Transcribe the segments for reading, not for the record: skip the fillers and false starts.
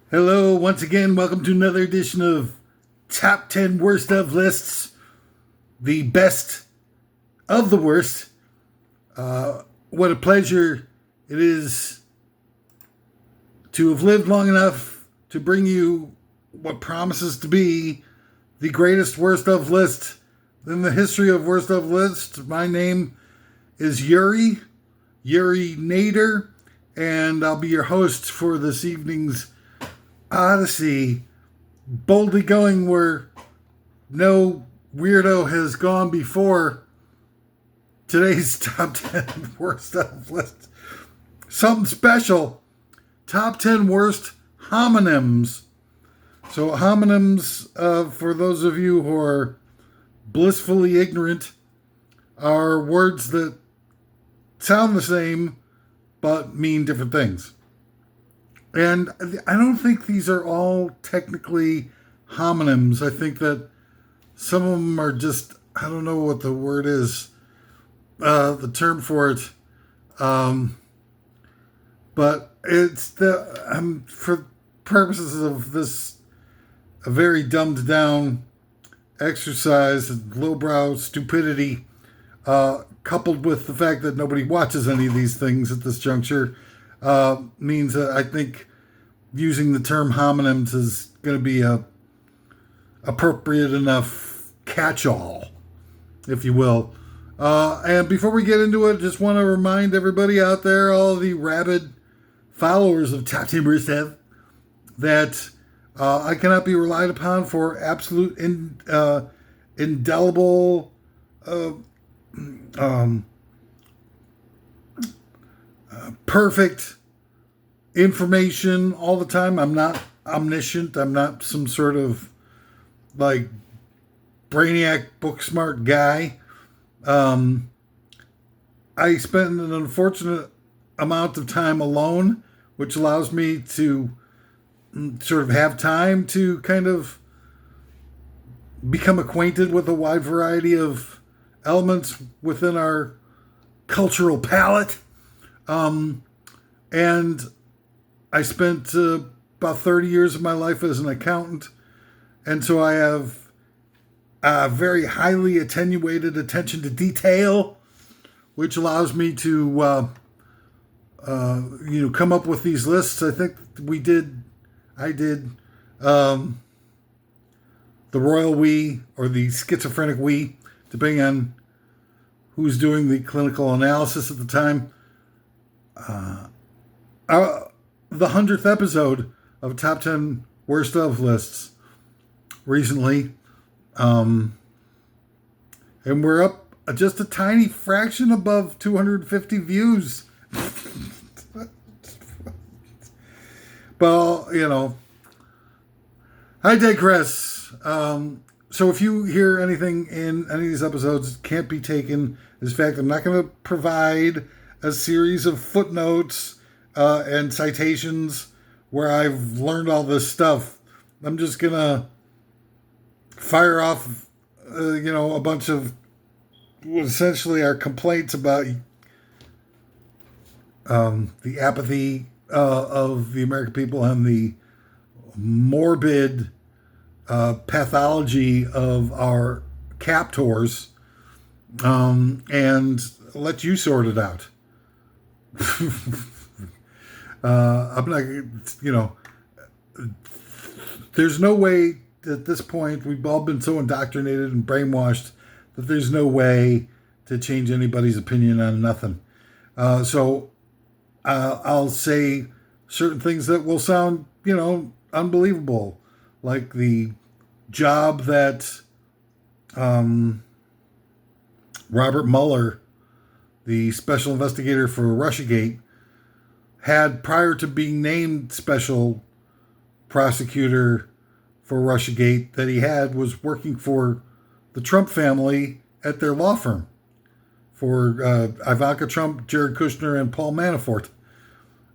Hello, once again, welcome to another edition of Top 10 Worst of Lists, the best of the worst. What a pleasure it is to have lived long enough to bring you what promises to be the greatest worst of list in the history of worst of lists. My name is Yuri Nader, and I'll be your host for this evening's Odyssey, boldly going where no weirdo has gone before. Today's top 10 worst of list. Something special. Top 10 worst homonyms. So homonyms, for those of you who are blissfully ignorant, are words that sound the same but mean different things. And I don't think these are all technically homonyms. I think that some of them are just, I don't know what the word is, the term for it. But it's for purposes of this, a very dumbed down exercise, lowbrow stupidity, coupled with the fact that nobody watches any of these things at this juncture, means that I think using the term homonyms is going to be a appropriate enough catch-all, if you will. And before we get into it, just want to remind everybody out there, all the rabid followers of Top 10 Worst Of, that I cannot be relied upon for absolute indelible perfect information all the time. I'm not omniscient. I'm not some sort of like brainiac, book smart guy. I spend an unfortunate amount of time alone, which allows me to sort of have time to kind of become acquainted with a wide variety of elements within our cultural palette. And I spent about 30 years of my life as an accountant. And so I have a very highly attenuated attention to detail, which allows me to, come up with these lists. I think I did the royal we or the schizophrenic we, depending on who's doing the clinical analysis at the time. The 100th episode of Top 10 Worst Of Lists recently. And we're up just a tiny fraction above 250 views. Well, I digress. So if you hear anything in any of these episodes, it can't be taken as fact. I'm not going to provide a series of footnotes and citations where I've learned all this stuff. I'm just going to fire off, a bunch of what essentially are complaints about the apathy of the American people and the morbid pathology of our captors, and let you sort it out. I'm not, there's no way at this point, we've all been so indoctrinated and brainwashed that there's no way to change anybody's opinion on nothing. So I'll say certain things that will sound, unbelievable, like the job that Robert Mueller, the special investigator for Russiagate, had prior to being named special prosecutor for Russiagate, that he was working for the Trump family at their law firm for Ivanka Trump, Jared Kushner, and Paul Manafort,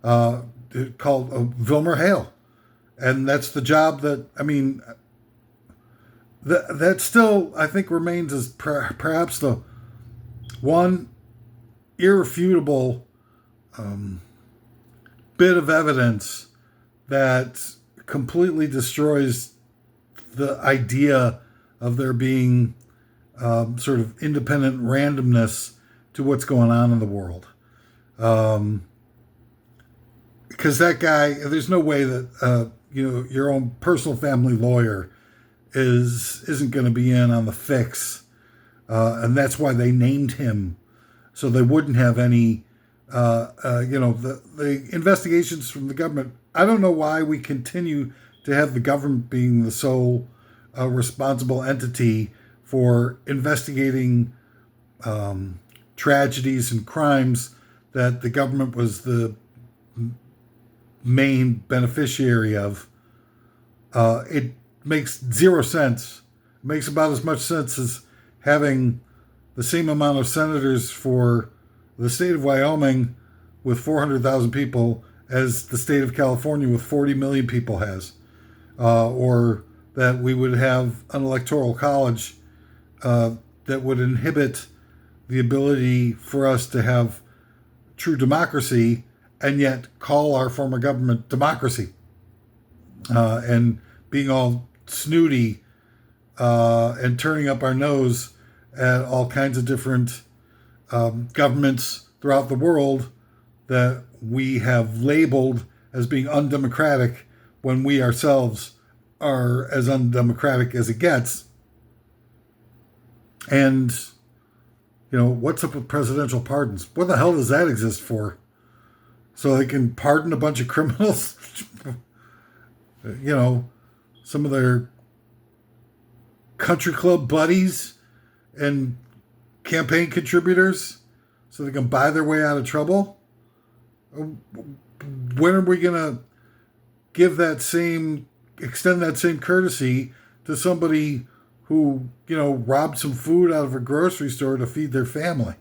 called Vilmer Hale. And that's the job that, that still, I think, remains as perhaps the one irrefutable bit of evidence that completely destroys the idea of there being sort of independent randomness to what's going on in the world. Because that guy, there's no way that your own personal family lawyer isn't going to be in on the fix, and that's why they named him, so they wouldn't have any, the investigations from the government. I don't know why we continue to have the government being the sole responsible entity for investigating tragedies and crimes that the government was the main beneficiary of. It makes zero sense. It makes about as much sense as having the same amount of senators for the state of Wyoming with 400,000 people as the state of California with 40 million people has. Or that we would have an electoral college that would inhibit the ability for us to have true democracy and yet call our form of government democracy. And being all snooty and turning up our nose at all kinds of different governments throughout the world that we have labeled as being undemocratic when we ourselves are as undemocratic as it gets. And, what's up with presidential pardons? What the hell does that exist for? So they can pardon a bunch of criminals? Some of their country club buddies and campaign contributors so they can buy their way out of trouble? When are we going to extend that same courtesy to somebody who, robbed some food out of a grocery store to feed their family?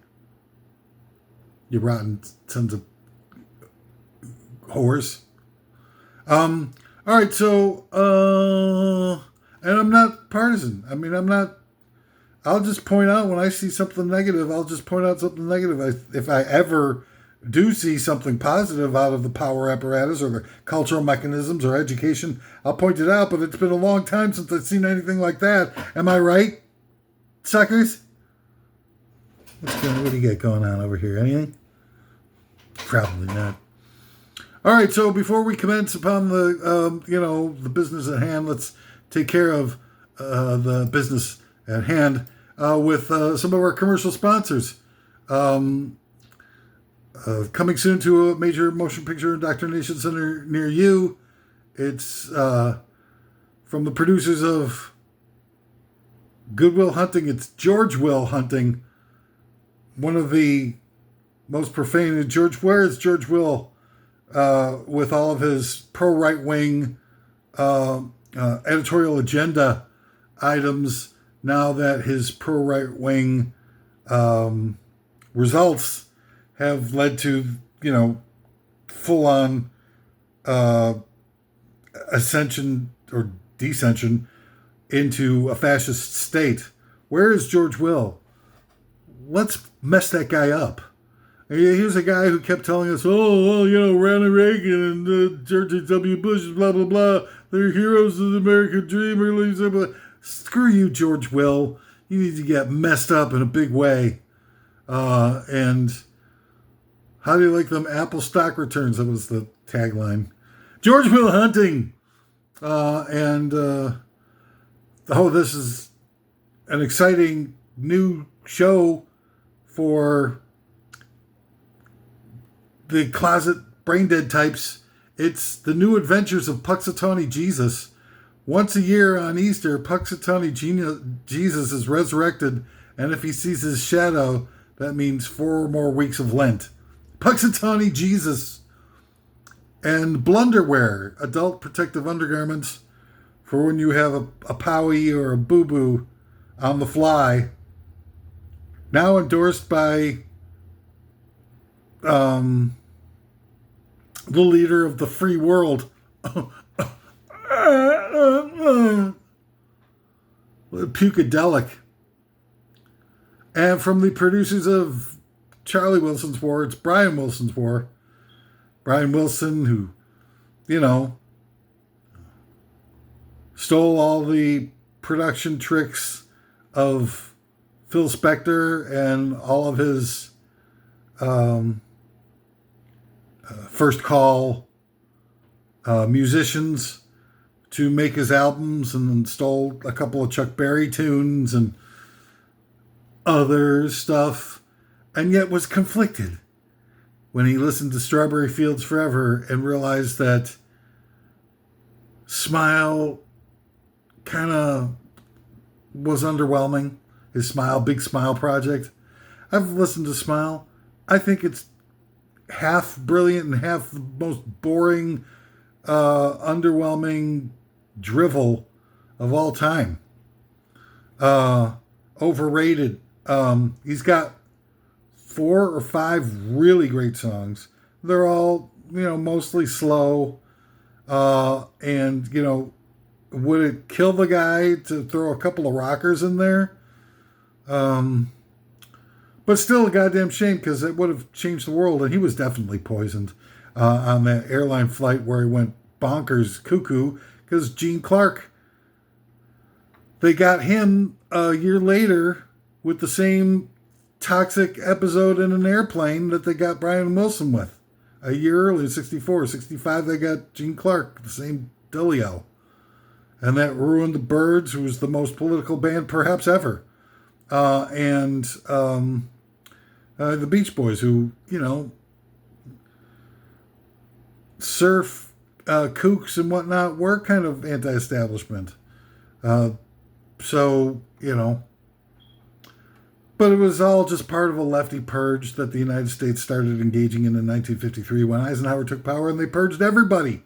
You rotten sons of whores. All right, so, and I'm not partisan. I'll just point out when I see something negative, I'll just point out something negative. If I ever do see something positive out of the power apparatus or the cultural mechanisms or education, I'll point it out, but it's been a long time since I've seen anything like that. Am I right, suckers? What do you got going on over here? Anything? Probably not. All right, so before we commence upon the business at hand, let's take care of the business at hand with some of our commercial sponsors. Coming soon to a major motion picture indoctrination center near you. It's from the producers of Good Will Hunting. It's George Will Hunting, one of the most profane. Where is George Will with all of his pro-right wing editorial agenda items now that his pro-right wing results have led to, full-on ascension or descension into a fascist state? Where is George Will? Let's mess that guy up. Here's a guy who kept telling us, Ronald Reagan and George W. Bush, blah, blah, blah. They're heroes of the American dream. Screw you, George Will. You need to get messed up in a big way. And how do you like them Apple stock returns? That was the tagline. George Will Hunting. This is an exciting new show for the closet brain dead types. It's the new adventures of Puxatawny Jesus. Once a year on Easter, Puxatawny Jesus is resurrected, and if he sees his shadow, that means 4 more weeks of Lent. Puxatawny Jesus and Blunderwear, adult protective undergarments for when you have a powie or a boo-boo on the fly. Now endorsed by the leader of the free world, Pukadelic. And from the producers of Charlie Wilson's War, it's Brian Wilson's War. Brian Wilson, who, stole all the production tricks of Phil Spector and all of his first call musicians to make his albums, and stole a couple of Chuck Berry tunes and other stuff, and yet was conflicted when he listened to Strawberry Fields Forever and realized that Smile kind of was underwhelming. His Big Smile project. I've listened to Smile. I think it's half brilliant and half the most boring, underwhelming drivel of all time. Overrated. He's got 4 or 5 really great songs. They're all, mostly slow. And, would it kill the guy to throw a couple of rockers in there? But still a goddamn shame, because it would have changed the world. And he was definitely poisoned on that airline flight where he went bonkers cuckoo, because Gene Clark, they got him a year later with the same toxic episode in an airplane that they got Brian Wilson with. A year earlier, 64, 65, they got Gene Clark, the same dealio. And that ruined the Byrds, who was the most political band perhaps ever. And the Beach Boys, who, surf kooks and whatnot, were kind of anti-establishment. But it was all just part of a lefty purge that the United States started engaging in 1953 when Eisenhower took power, and they purged everybody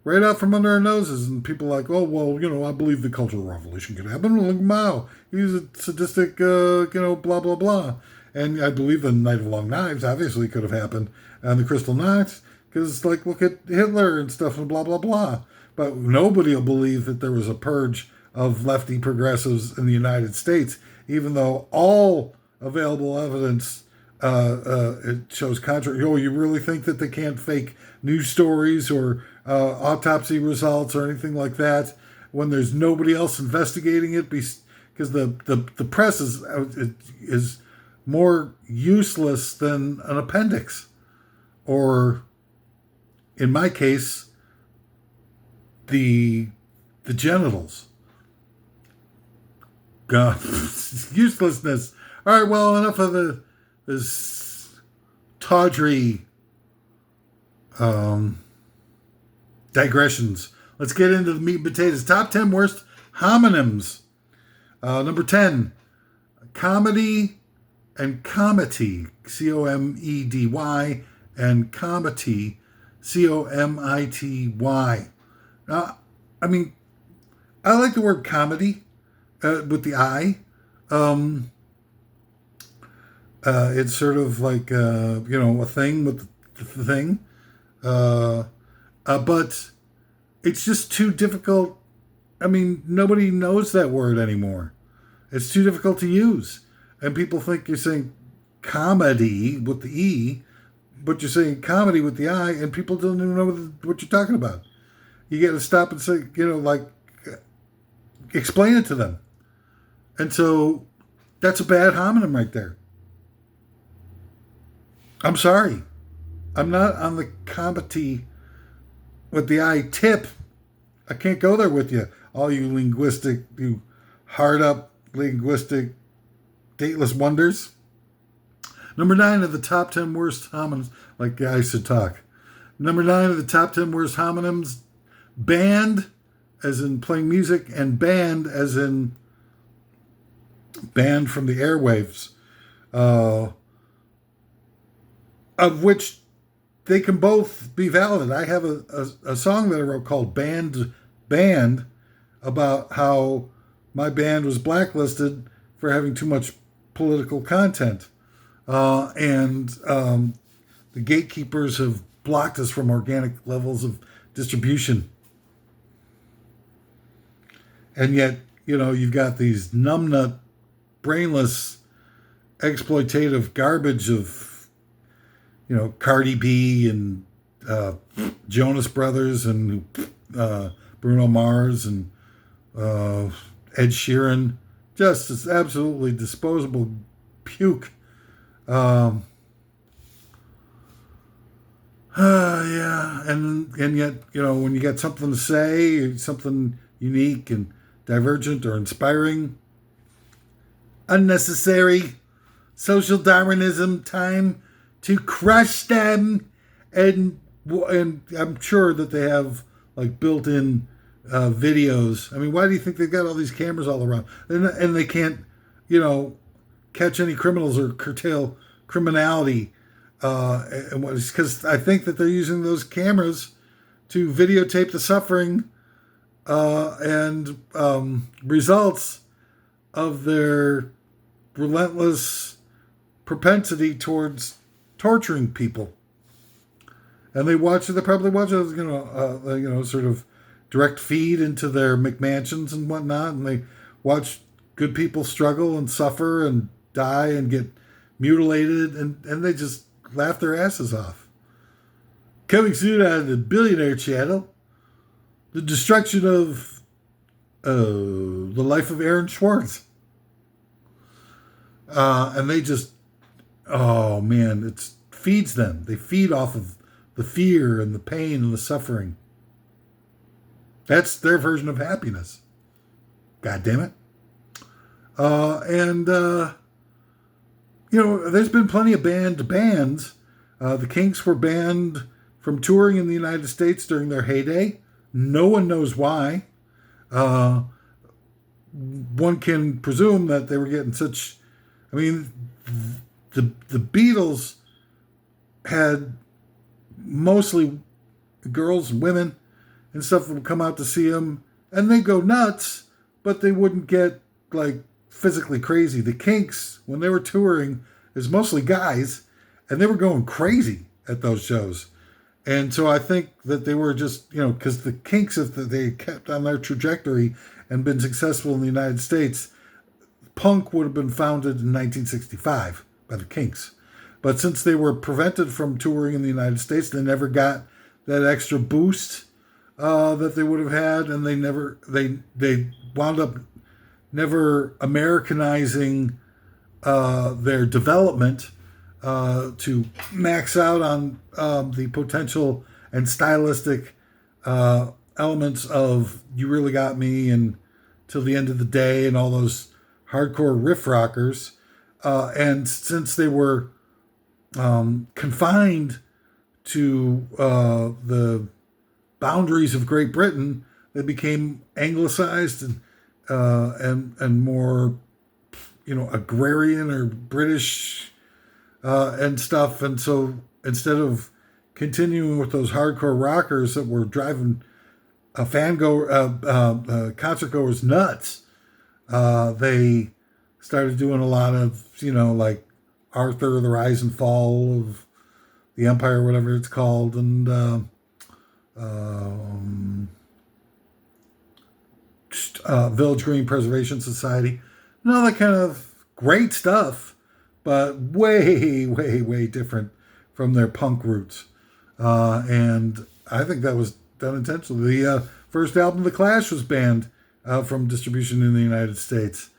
right out from under our noses. And people are like, oh, well, I believe the Cultural Revolution could happen. Look at Mao. He was a sadistic, blah, blah, blah. And I believe the Night of Long Knives obviously could have happened. And the Crystal Knots, because, look at Hitler and stuff and blah, blah, blah. But nobody will believe that there was a purge of lefty progressives in the United States, even though all available evidence it shows contrary. Oh, you really think that they can't fake news stories or autopsy results or anything like that when there's nobody else investigating it? Because the press is more useless than an appendix, or in my case, the genitals. God, uselessness. All right, well, enough of this tawdry digressions. Let's get into the meat and potatoes. Top 10 worst homonyms. Number 10, comedy and comity, C-O-M-E-D-Y, and comity, C-O-M-I-T-Y. Now, I like the word comedy. With the I, it's sort of like a thing with the thing, but it's just too difficult. Nobody knows that word anymore. It's too difficult to use, and people think you're saying comedy with the E, but you're saying comedy with the I, and people don't even know what you're talking about. You got to stop and say, explain it to them. And so that's a bad homonym right there. I'm sorry. I'm not on the comedy with the I tip. I can't go there with you. All you hard up linguistic dateless wonders. Number 9 of the top 10 worst homonyms, like guys should talk. Number 9 of the top 10 worst homonyms, band, as in playing music, and band, as in banned from the airwaves, of which they can both be valid. I have a song that I wrote called Band, about how my band was blacklisted for having too much political content. And the gatekeepers have blocked us from organic levels of distribution. And yet, you've got these numbnut, brainless, exploitative garbage of, Cardi B and Jonas Brothers and Bruno Mars and Uh, Ed Sheeran, just this absolutely disposable puke. Um, yeah, and yet, when you got something to say, something unique and divergent or inspiring, unnecessary social Darwinism time to crush them, and I'm sure that they have like built-in videos. I mean, why do you think they've got all these cameras all around, and they can't, catch any criminals or curtail criminality? And because I think that they're using those cameras to videotape the suffering and results of their relentless propensity towards torturing people. And they probably watch it, sort of direct feed into their McMansions and whatnot, and they watch good people struggle and suffer and die and get mutilated, and they just laugh their asses off. Coming soon on the Billionaire Channel, the destruction of the life of Aaron Schwartz. And they just, oh man, it feeds them. They feed off of the fear and the pain and the suffering. That's their version of happiness. God damn it. There's been plenty of banned bands. The Kinks were banned from touring in the United States during their heyday. No one knows why. One can presume that they were getting such... I mean, the Beatles had mostly girls and women and stuff that would come out to see them, and they'd go nuts, but they wouldn't get, like, physically crazy. The Kinks, when they were touring, is mostly guys, and they were going crazy at those shows. And so I think that they were just, because the Kinks, if they kept on their trajectory and been successful in the United States, punk would have been founded in 1965 by the Kinks. But since they were prevented from touring in the United States, they never got that extra boost that they would have had, and they wound up never Americanizing their development to max out on the potential and stylistic elements of "You Really Got Me" and "Till the End of the Day" and all those hardcore riff rockers. And since they were confined to the boundaries of Great Britain, they became anglicized and more, agrarian or British and stuff. And so instead of continuing with those hardcore rockers that were driving concert goers nuts, they started doing a lot of, like Arthur, the Rise and Fall of the Empire, whatever it's called, and Village Green Preservation Society, and all that kind of great stuff, but way, way, way different from their punk roots. And I think that was done intentionally. The first album, The Clash, was banned from distribution in the United States.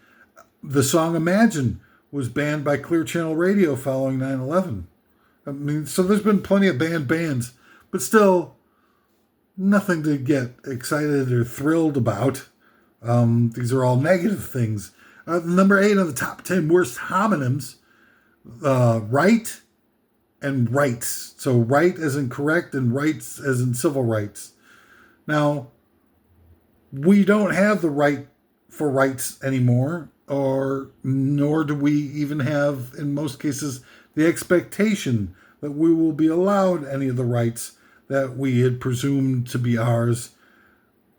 The song Imagine was banned by Clear Channel Radio following 9/11. I mean, so there's been plenty of banned bands, but still nothing to get excited or thrilled about. These are all negative things. Number 8 on the top 10 worst homonyms, right and rights. So right as in correct and rights as in civil rights. Now, we don't have the right for rights anymore, nor do we even have, in most cases, the expectation that we will be allowed any of the rights that we had presumed to be ours,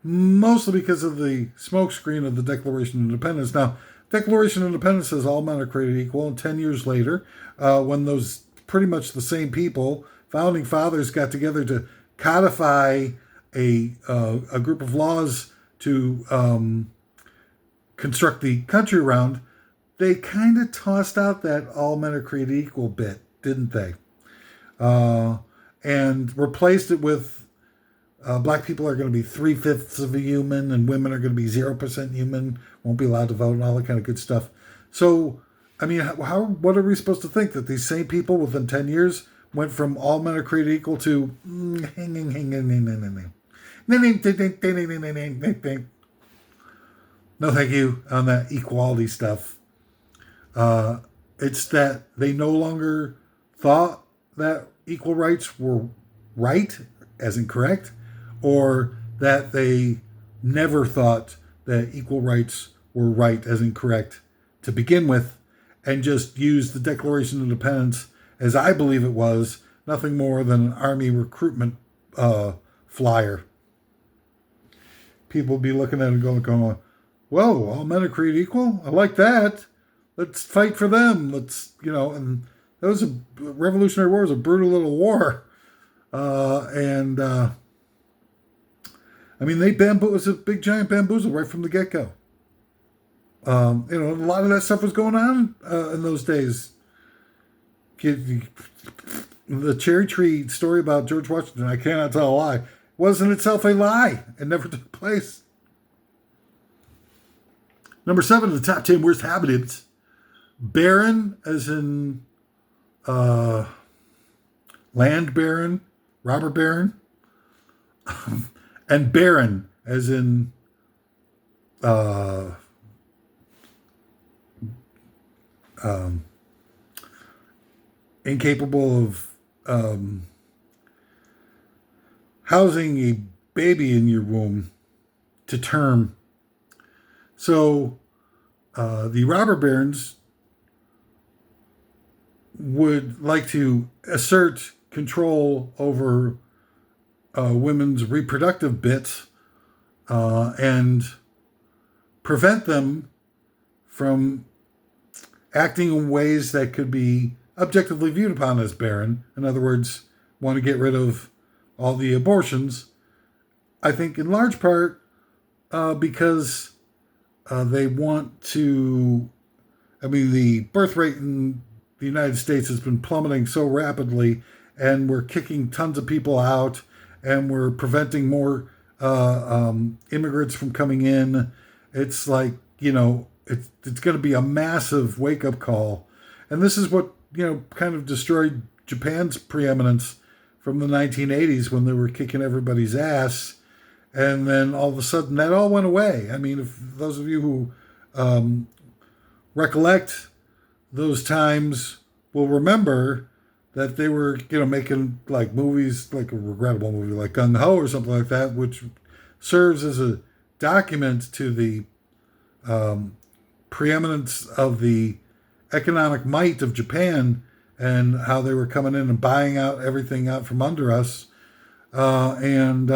mostly because of the smokescreen of the Declaration of Independence. Now, Declaration of Independence says all men are created equal, and 10 years later, when those pretty much the same people, founding fathers, got together to codify a group of laws to construct the country around, they kind of tossed out that all men are created equal bit, didn't they? And replaced it with Black people are going to be 3/5 of a human, and women are going to be 0% human, won't be allowed to vote, and all that kind of good stuff. So, I mean, what are we supposed to think? That these same people within 10 years went from all men are created equal to no thank you on that equality stuff. It's that they no longer thought that equal rights were right, as in correct, or that they never thought that equal rights were right, as in correct, to begin with, and just used the Declaration of Independence, as I believe it was, nothing more than an army recruitment flyer. People be looking at it and going, whoa, all men are created equal? I like that. Let's fight for them. And that was a Revolutionary War was a brutal little war. It was a big giant bamboozle right from the get-go. A lot of that stuff was going on in those days. The cherry tree story about George Washington, I cannot tell a lie, wasn't itself a lie. It never took place. Number 7 of the top 10 worst homonyms. Barren, as in land baron, robber baron, and barren, as in incapable of housing a baby in your womb to term. So the robber barons would like to assert control over women's reproductive bits and prevent them from acting in ways that could be objectively viewed upon as barren. In other words, want to get rid of all the abortions. I think in large part because they want to, the birth rate in the United States has been plummeting so rapidly, and we're kicking tons of people out, and we're preventing more immigrants from coming in. It's like, it's going to be a massive wake-up call. And this is what, kind of destroyed Japan's preeminence from the 1980s when they were kicking everybody's ass. And then all of a sudden that all went away. If those of you who recollect those times will remember that they were, making like movies, like a regrettable movie like Gung Ho or something like that, which serves as a document to the preeminence of the economic might of Japan and how they were coming in and buying out everything out from under us. And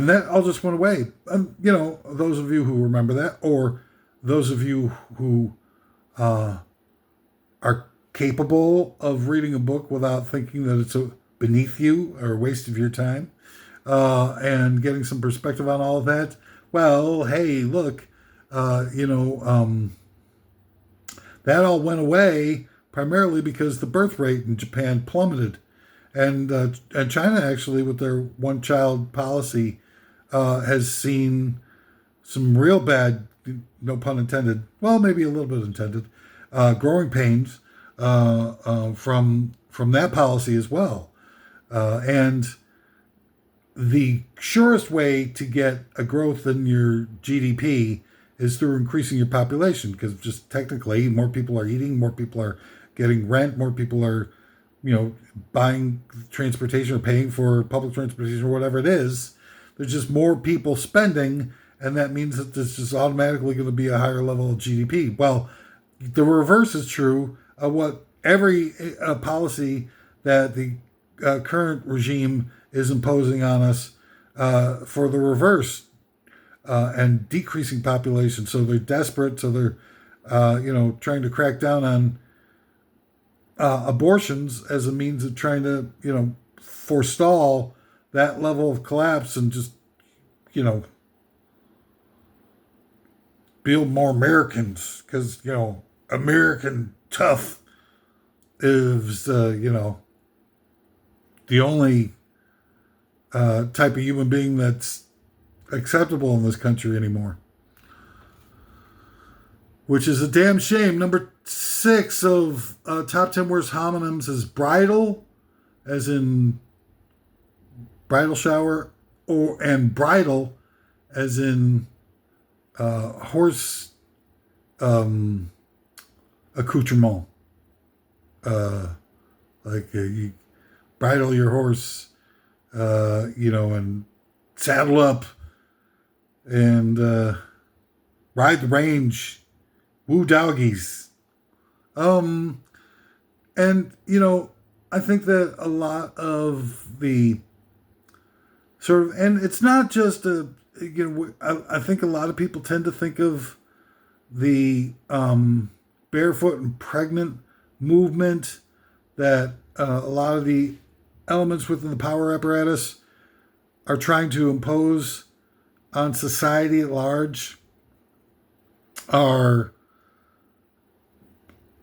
that all just went away. Those of you who remember that, or those of you who are capable of reading a book without thinking that it's beneath you or a waste of your time, and getting some perspective on all of that. Well, hey, look, that all went away primarily because the birth rate in Japan plummeted. And China, actually, with their one-child policy, has seen some real bad, no pun intended, well, maybe a little bit intended, growing pains from that policy as well. And the surest way to get a growth in your GDP is through increasing your population, because just technically more people are eating, more people are getting rent, more people are buying transportation or paying for public transportation or whatever it is. There's just more people spending, and that means that there's just automatically going to be a higher level of GDP. Well, the reverse is true of what every policy that the current regime is imposing on us for the reverse and decreasing population. So they're desperate. So they're, trying to crack down on abortions as a means of trying to, forestall that level of collapse and just, build more Americans, because, American tough is, the only type of human being that's acceptable in this country anymore, which is a damn shame. Number 6 of top 10 worst homonyms is bridal, as in bridal shower, and bridle, as in horse accoutrement. You bridle your horse, and saddle up and ride the range, woo doggies. And, I think that a lot of the sort of, and it's not just I think a lot of people tend to think of the barefoot and pregnant movement, that a lot of the elements within the power apparatus are trying to impose on society at large are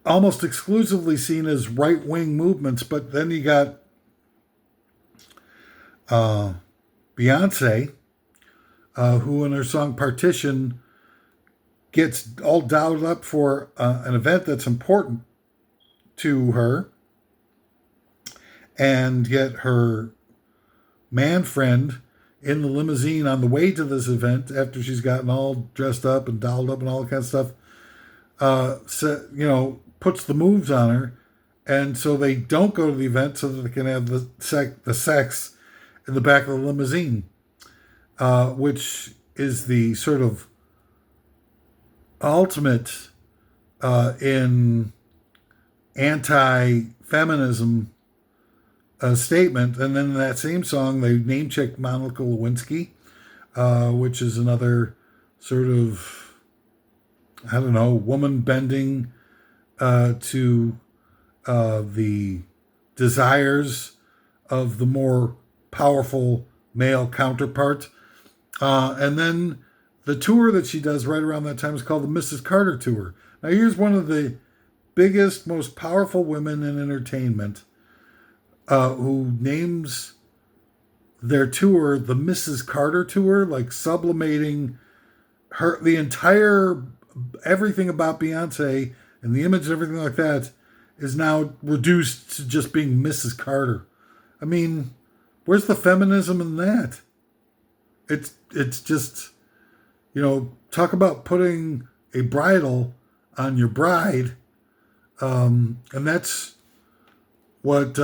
almost exclusively seen as right-wing movements. But then you got Beyonce, who in her song Partition gets all dialed up for an event that's important to her, and yet her man friend in the limousine on the way to this event, after she's gotten all dressed up and dolled up and all that kind of stuff, puts the moves on her, and so they don't go to the event so that they can have the sex in the back of the limousine, which is the sort of ultimate in anti-feminism statement. And then in that same song, they name-checked Monica Lewinsky, which is another sort of, woman bending to the desires of the more powerful male counterpart. And then the tour that she does right around that time is called the Mrs. Carter Tour. Now, here's one of the biggest, most powerful women in entertainment, who names their tour the Mrs. Carter Tour, like sublimating the entire, everything about Beyonce and the image and everything like that is now reduced to just being Mrs. Carter. I mean, where's the feminism in that? It's just, talk about putting a bridle on your bride. And that's what,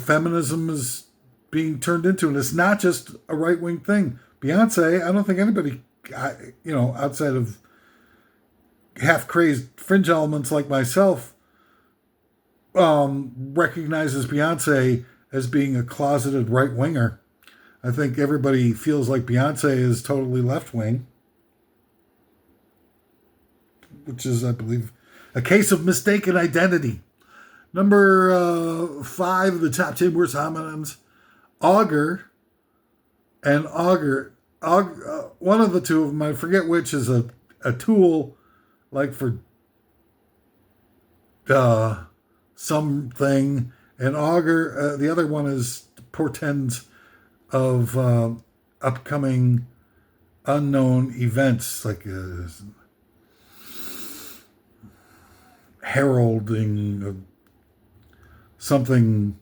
feminism is being turned into. And it's not just a right-wing thing. Beyonce, I don't think anybody, outside of half-crazed fringe elements like myself, recognizes Beyonce as being a closeted right-winger. I think everybody feels like Beyonce is totally left-wing, which is, I believe, a case of mistaken identity. Number 5 of the top 10 worst homonyms, augur and auger. One of the two of them, I forget which, is a tool, like for something. And augur, the other one portends of upcoming unknown events, like heralding of something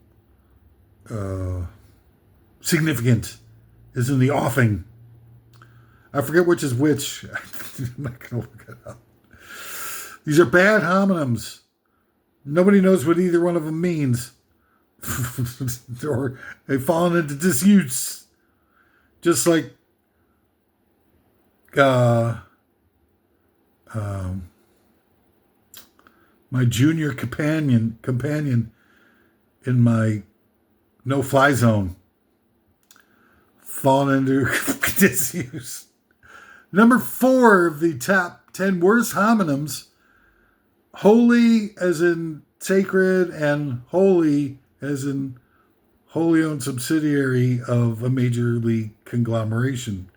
significant is in the offing. I forget which is which. I'm not going to look it up. These are bad homonyms. Nobody knows what either one of them means. Or they've fallen into disuse. Just like my junior companion in my no-fly zone, fallen into disuse. Number 4 of the top 10 worst homonyms, holy as in sacred, and holy as in wholly owned subsidiary of a major league conglomeration,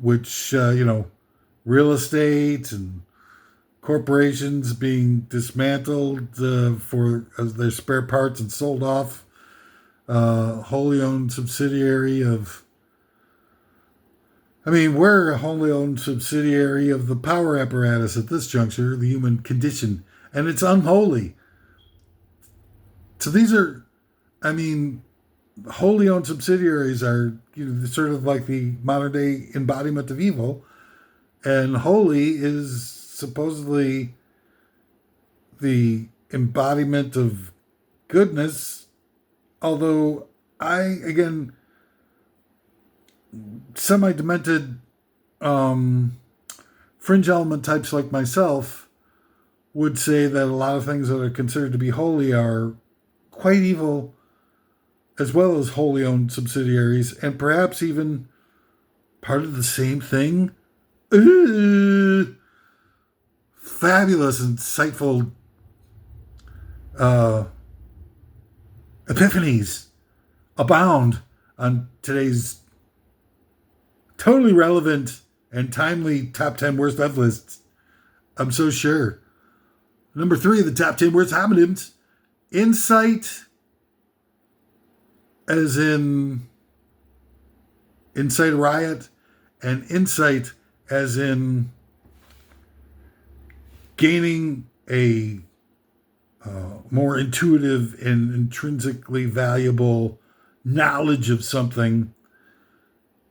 which, real estate and corporations being dismantled for their spare parts and sold off. Wholly owned subsidiary of. I mean, we're a wholly owned subsidiary of the power apparatus at this juncture, the human condition, and it's unholy. So these are, I mean, wholly owned subsidiaries are sort of like the modern day embodiment of evil, and holy is supposedly the embodiment of goodness. Although again, semi-demented fringe element types like myself would say that a lot of things that are considered to be holy are quite evil, as well as wholly owned subsidiaries, and perhaps even part of the same thing. Fabulous, insightful epiphanies abound on today's totally relevant and timely top 10 worst of lists. I'm so sure. Number 3 of the top 10 worst homonyms: insight, as in incite a riot, and insight as in gaining a more intuitive and intrinsically valuable knowledge of something.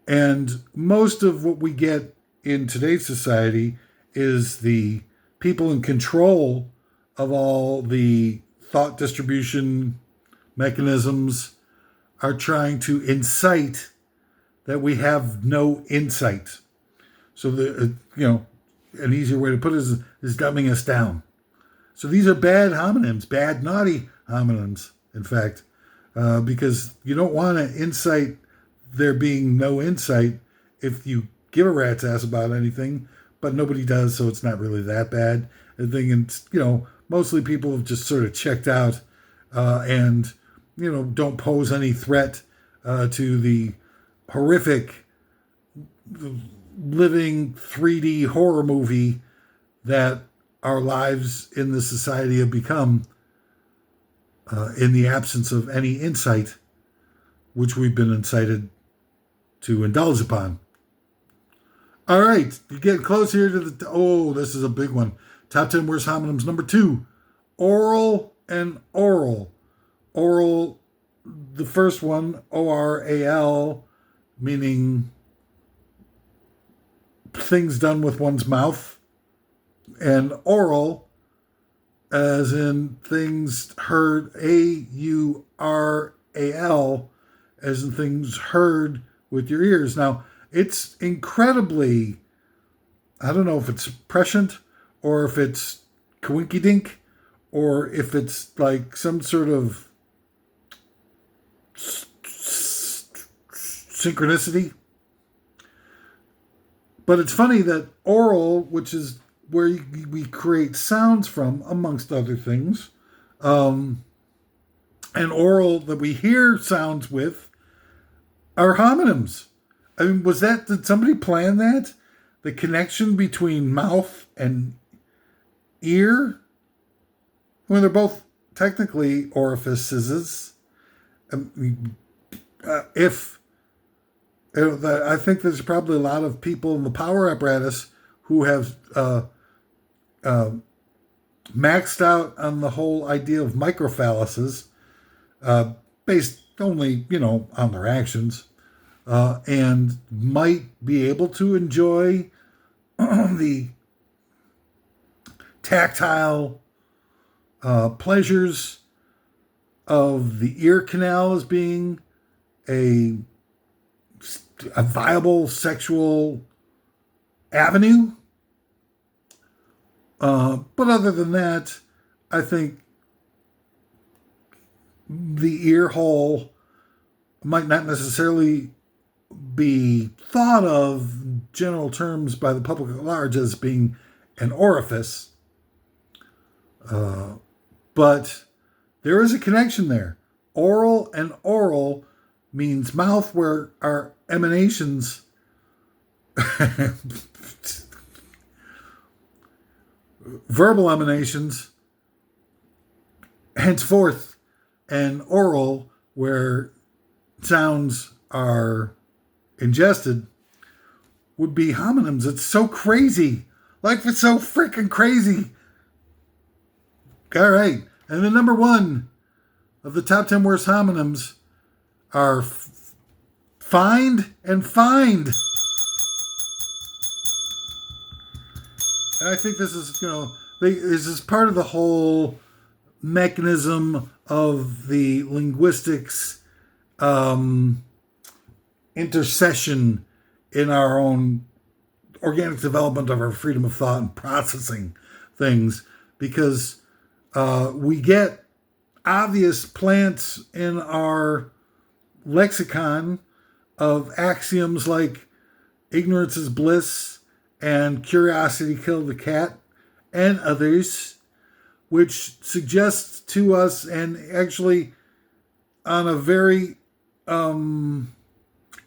And most of what we get in today's society is the people in control of all the thought distribution mechanisms are trying to incite that we have no insight. So an easier way to put it is dumbing us down. So these are bad homonyms, bad, naughty homonyms, in fact, because you don't want to incite there being no insight if you give a rat's ass about anything, but nobody does, so it's not really that bad. The thing, and mostly people have just sort of checked out and don't pose any threat to the horrific living 3D horror movie that our lives in this society have become in the absence of any insight, which we've been incited to indulge upon. All right, you get close here to this is a big one. Top 10 worst homonyms. Number 2, oral and oral. Oral, the first one, O-R-A-L, meaning things done with one's mouth, and oral, as in things heard, A-U-R-A-L, as in things heard with your ears. Now, it's incredibly, I don't know if it's prescient or if it's coinkydink or if it's like some sort of synchronicity. But it's funny that oral, which is where we create sounds from, amongst other things, and oral that we hear sounds with, are homonyms. I mean, did somebody plan that? The connection between mouth and ear? Well, they're both technically orifices. I think there's probably a lot of people in the power apparatus who have maxed out on the whole idea of microphalluses, based only, on their actions, and might be able to enjoy the tactile pleasures of the ear canal as being a viable sexual avenue. But other than that, I think the ear hole might not necessarily be thought of in general terms by the public at large as being an orifice. But there is a connection there. Oral and oral means mouth, where our emanations verbal emanations, henceforth, and oral, where sounds are ingested, would be homonyms. It's so crazy. Life is so freaking crazy. All right. And the number one of the top 10 worst homonyms are find and find. And I think this is, this is part of the whole mechanism of the linguistics intercession in our own organic development of our freedom of thought and processing things, because we get obvious plants in our lexicon of axioms like ignorance is bliss and curiosity killed the cat and others, which suggests to us, and actually on a very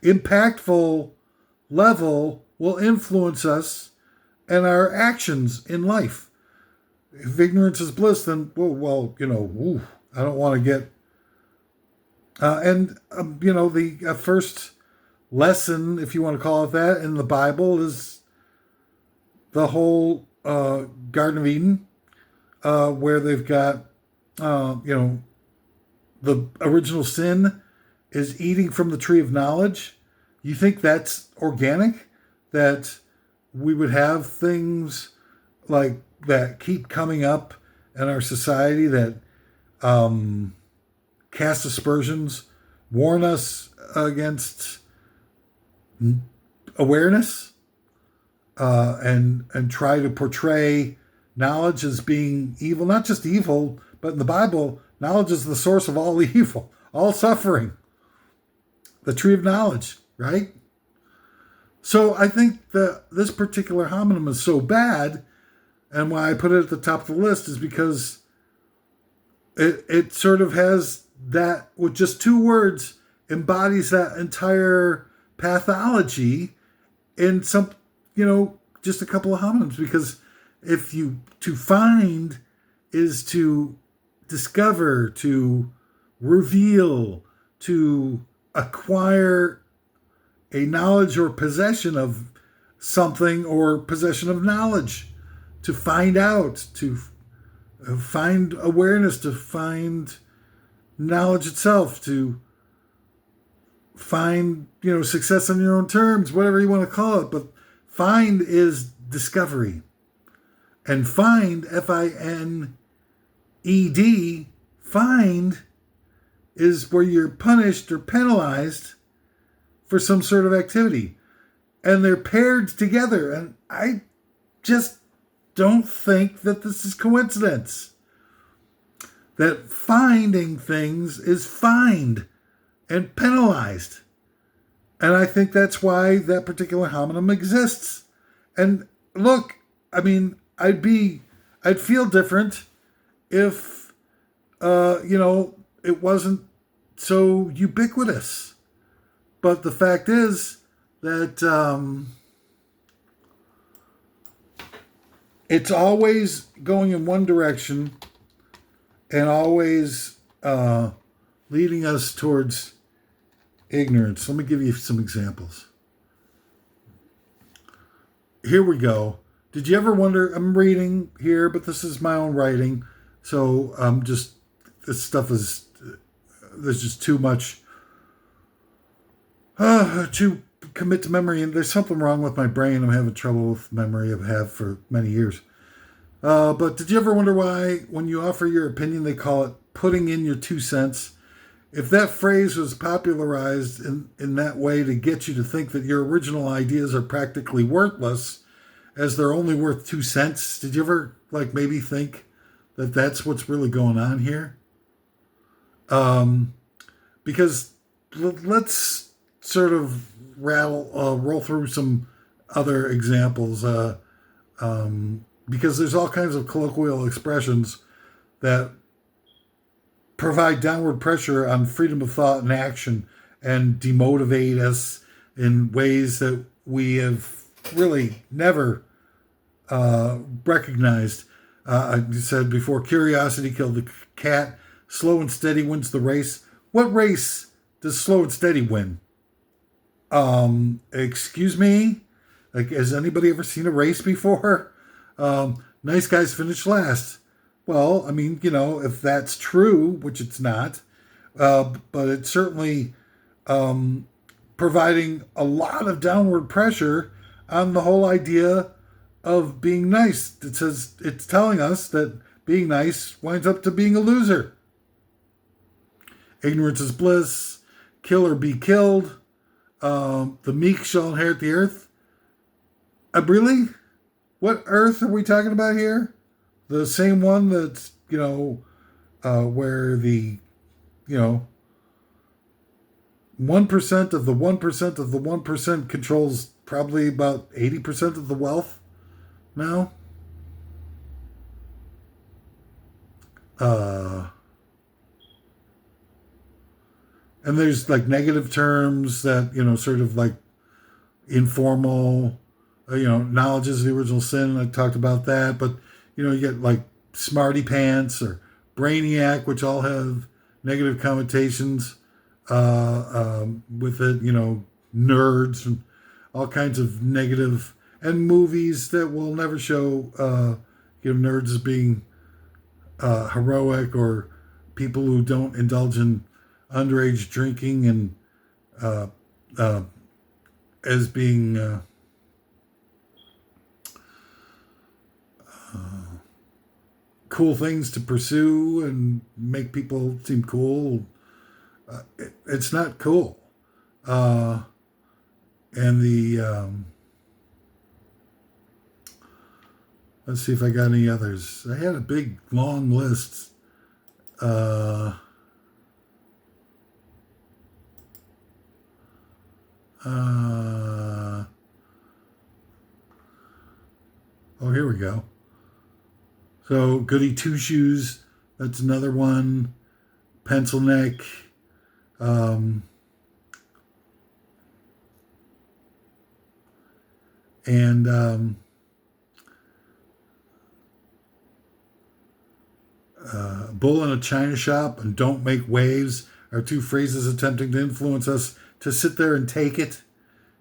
impactful level will influence us and our actions in life. If ignorance is bliss, then, I don't want to get... the first lesson, if you want to call it that, in the Bible is the whole Garden of Eden, where they've got, the original sin is eating from the tree of knowledge. You think that's organic? That we would have things like that keep coming up in our society that cast aspersions, warn us against awareness, and try to portray knowledge as being evil. Not just evil, but in the Bible, knowledge is the source of all evil, all suffering. The tree of knowledge, right? So I think that this particular homonym is so bad, and why I put it at the top of the list is because it sort of has that, with just two words, embodies that entire pathology in some, just a couple of homonyms. Because to find is to discover, to reveal, to acquire a knowledge or possession of something, or possession of knowledge, to find out, to find awareness, to find knowledge itself, to find, success on your own terms, whatever you want to call it. But find is discovery. And find, F-I-N-E-D, find is where you're punished or penalized for some sort of activity. And they're paired together. And I just don't think that this is coincidence. That finding things is fined and penalized. And I think that's why that particular homonym exists. And look, I'd feel different if, it wasn't so ubiquitous. But the fact is that it's always going in one direction and always leading us towards ignorance. Let me give you some examples. Here we go. Did you ever wonder, I'm reading here, but this is my own writing, so this stuff is, there's just too much to commit to memory, and there's something wrong with my brain. I'm having trouble with memory. I've had for many years. But did you ever wonder why, when you offer your opinion, they call it putting in your 2 cents? If that phrase was popularized in that way to get you to think that your original ideas are practically worthless, as they're only worth 2 cents, did you ever maybe think that that's what's really going on here? Because let's sort of roll through some other examples, because there's all kinds of colloquial expressions that provide downward pressure on freedom of thought and action and demotivate us in ways that we have really never recognized. I said before, curiosity killed the cat. Slow and steady wins the race. What race does slow and steady win? Excuse me? Like, has anybody ever seen a race before? Nice guys finish last. Well, I mean, if that's true, which it's not, but it's certainly providing a lot of downward pressure on the whole idea of being nice. It's telling us that being nice winds up to being a loser. Ignorance is bliss. Kill or be killed. The meek shall inherit the earth. Really? What earth are we talking about here? The same one that's, where the, 1% of the 1% of the 1% controls probably about 80% of the wealth now? And there's like negative terms that, sort of like informal, knowledge is the original sin. I talked about that. But, you get like smarty pants or brainiac, which all have negative connotations with it, nerds and all kinds of negative, and movies that will never show, nerds as being heroic, or people who don't indulge in underage drinking and as being cool things to pursue and make people seem cool. It's not cool. And let's see if I got any others. I had a big long list. Oh, here we go. So, goody two shoes, that's another one. Pencil neck. Bull in a china shop and don't make waves are two phrases attempting to influence us to sit there and take it.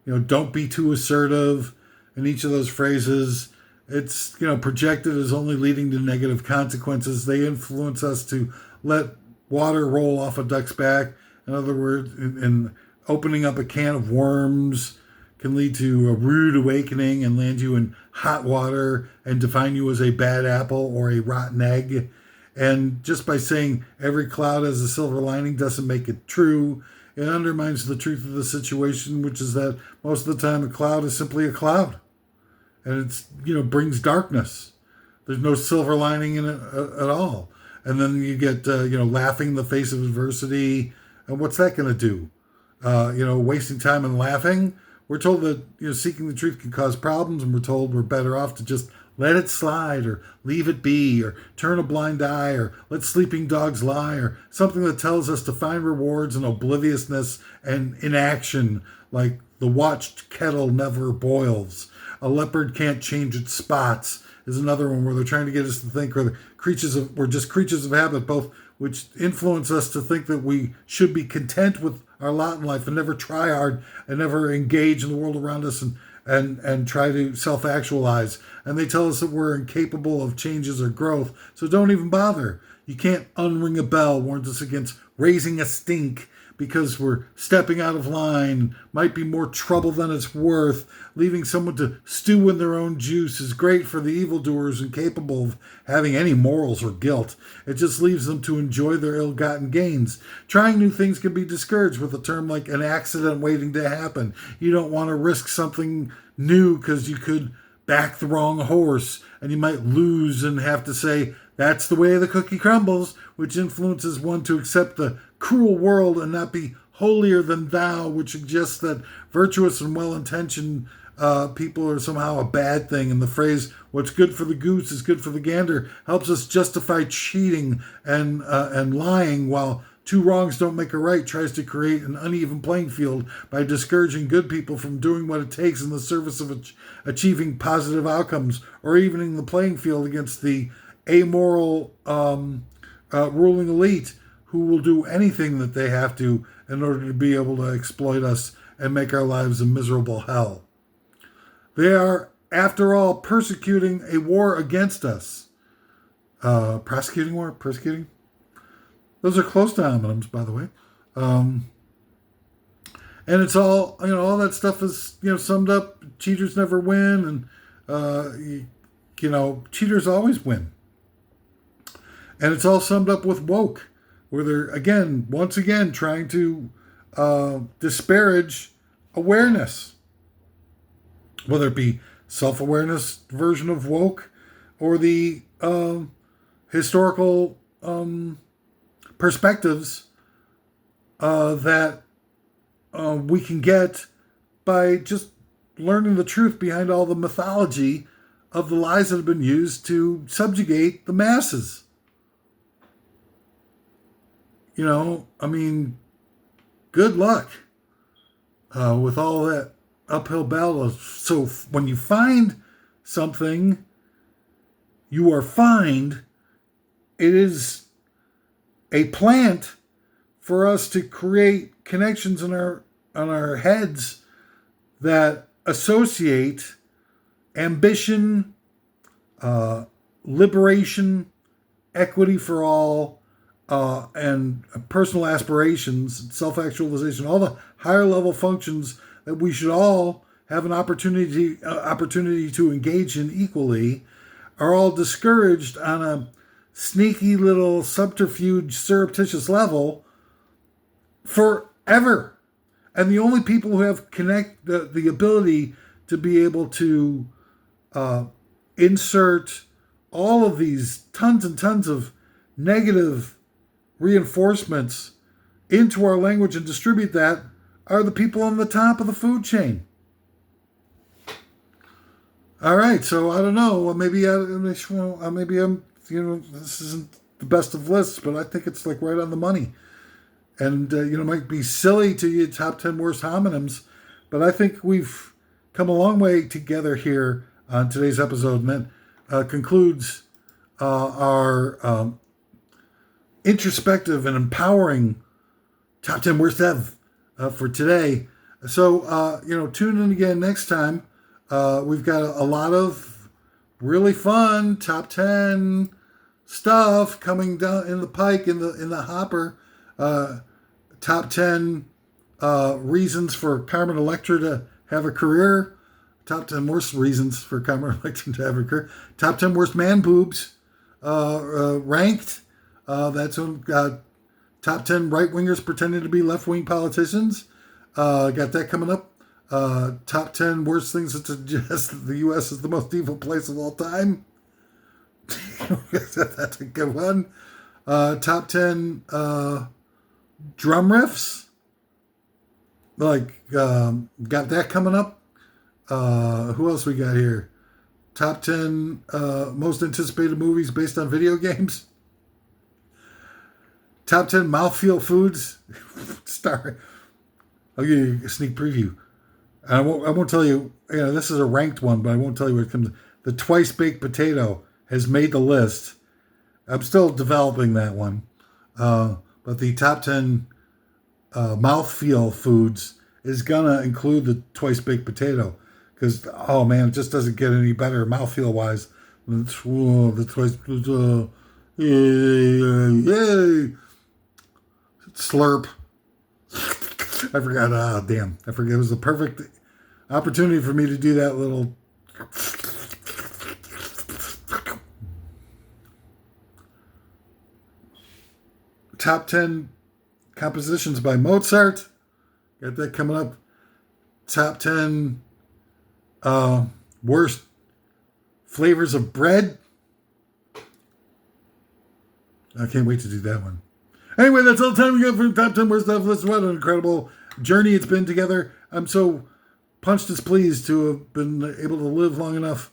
Don't be too assertive. In each of those phrases, it's, projected as only leading to negative consequences. They influence us to let water roll off a duck's back. In other words, in opening up a can of worms can lead to a rude awakening and land you in hot water and define you as a bad apple or a rotten egg. And just by saying every cloud has a silver lining doesn't make it true. It undermines the truth of the situation, which is that most of the time a cloud is simply a cloud. And it's, brings darkness. There's no silver lining in it at all. And then you get, laughing in the face of adversity. And what's that going to do? Wasting time and laughing. We're told that, seeking the truth can cause problems, and we're told we're better off to just let it slide, or leave it be, or turn a blind eye, or let sleeping dogs lie, or something that tells us to find rewards in obliviousness and inaction, like the watched kettle never boils. A leopard can't change its spots is another one where they're trying to get us to think we're just creatures of habit, both which influence us to think that we should be content with our lot in life and never try hard and never engage in the world around us and try to self-actualize. And they tell us that we're incapable of changes or growth, so don't even bother. You can't unring a bell, warns us against raising a stink because we're stepping out of line, might be more trouble than it's worth. Leaving someone to stew in their own juice is great for the evildoers incapable of having any morals or guilt. It just leaves them to enjoy their ill-gotten gains. Trying new things can be discouraged with a term like an accident waiting to happen. You don't want to risk something new because you could back the wrong horse and you might lose and have to say, that's the way the cookie crumbles, which influences one to accept the cruel world and not be holier than thou, which suggests that virtuous and well-intentioned people are somehow a bad thing. And the phrase, what's good for the goose is good for the gander, helps us justify cheating and lying, while two wrongs don't make a right tries to create an uneven playing field by discouraging good people from doing what it takes in the service of achieving positive outcomes, or evening the playing field against the amoral ruling elite who will do anything that they have to in order to be able to exploit us and make our lives a miserable hell. They are, after all, persecuting a war against us. Prosecuting war? Persecuting? Those are close to homonyms, by the way. And it's all, all that stuff is, summed up. Cheaters never win, and, cheaters always win. And it's all summed up with woke, where they're, once again, trying to disparage awareness. Whether it be self-awareness version of woke or the historical perspectives that we can get by just learning the truth behind all the mythology of the lies that have been used to subjugate the masses. Good luck with all that uphill battle. So when you find something, you are fined. It is a plant for us to create connections in our heads that associate ambition, liberation, equity for all, and personal aspirations, self-actualization, all the higher level functions that we should all have an opportunity to engage in equally, are all discouraged on a sneaky little subterfuge, surreptitious level forever. And the only people who have the ability to be able to insert all of these tons and tons of negative reinforcements into our language and distribute that are the people on the top of the food chain. All right, so I don't know. Maybe I'm, this isn't the best of lists, but I think it's like right on the money. And, it might be silly to you, top 10 worst homonyms, but I think we've come a long way together here on today's episode, and that concludes our introspective and empowering top 10 worst ev for today. So, tune in again next time. We've got a lot of really fun top 10 stuff coming down in the pike, in the hopper. Top 10 reasons for Carmen Electra to have a career. Top 10 worst reasons for Carmen Electra to have a career. Top 10 worst man boobs ranked. That's top 10 right-wingers pretending to be left-wing politicians. Got that coming up. Top 10 worst things that suggest that the U.S. is the most evil place of all time. That's a good one. Top 10 drum riffs. Got that coming up. Who else we got here? Top 10 most anticipated movies based on video games. Top 10 mouthfeel foods. I'll give you a sneak preview. I won't tell you, this is a ranked one, but I won't tell you what it comes. The twice baked potato has made the list. I'm still developing that one. But the top 10 mouthfeel foods is going to include the twice baked potato. Because, oh man, it just doesn't get any better mouthfeel wise. The twice, yay. Slurp. I forgot. I forget. It was the perfect opportunity for me to do that little. Top 10 compositions by Mozart. Got that coming up. Top 10 worst flavors of bread. I can't wait to do that one. Anyway, that's all the time we got for top 10 worst stuff. Listen, what an incredible journey it's been together. I'm so punched as pleased to have been able to live long enough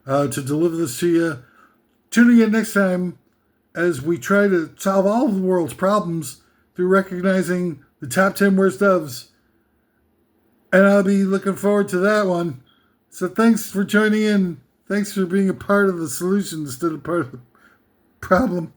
to deliver this to you. Tune in next time as we try to solve all of the world's problems through recognizing the top 10 worst ofs. And I'll be looking forward to that one. So thanks for joining in. Thanks for being a part of the solution instead of part of the problem.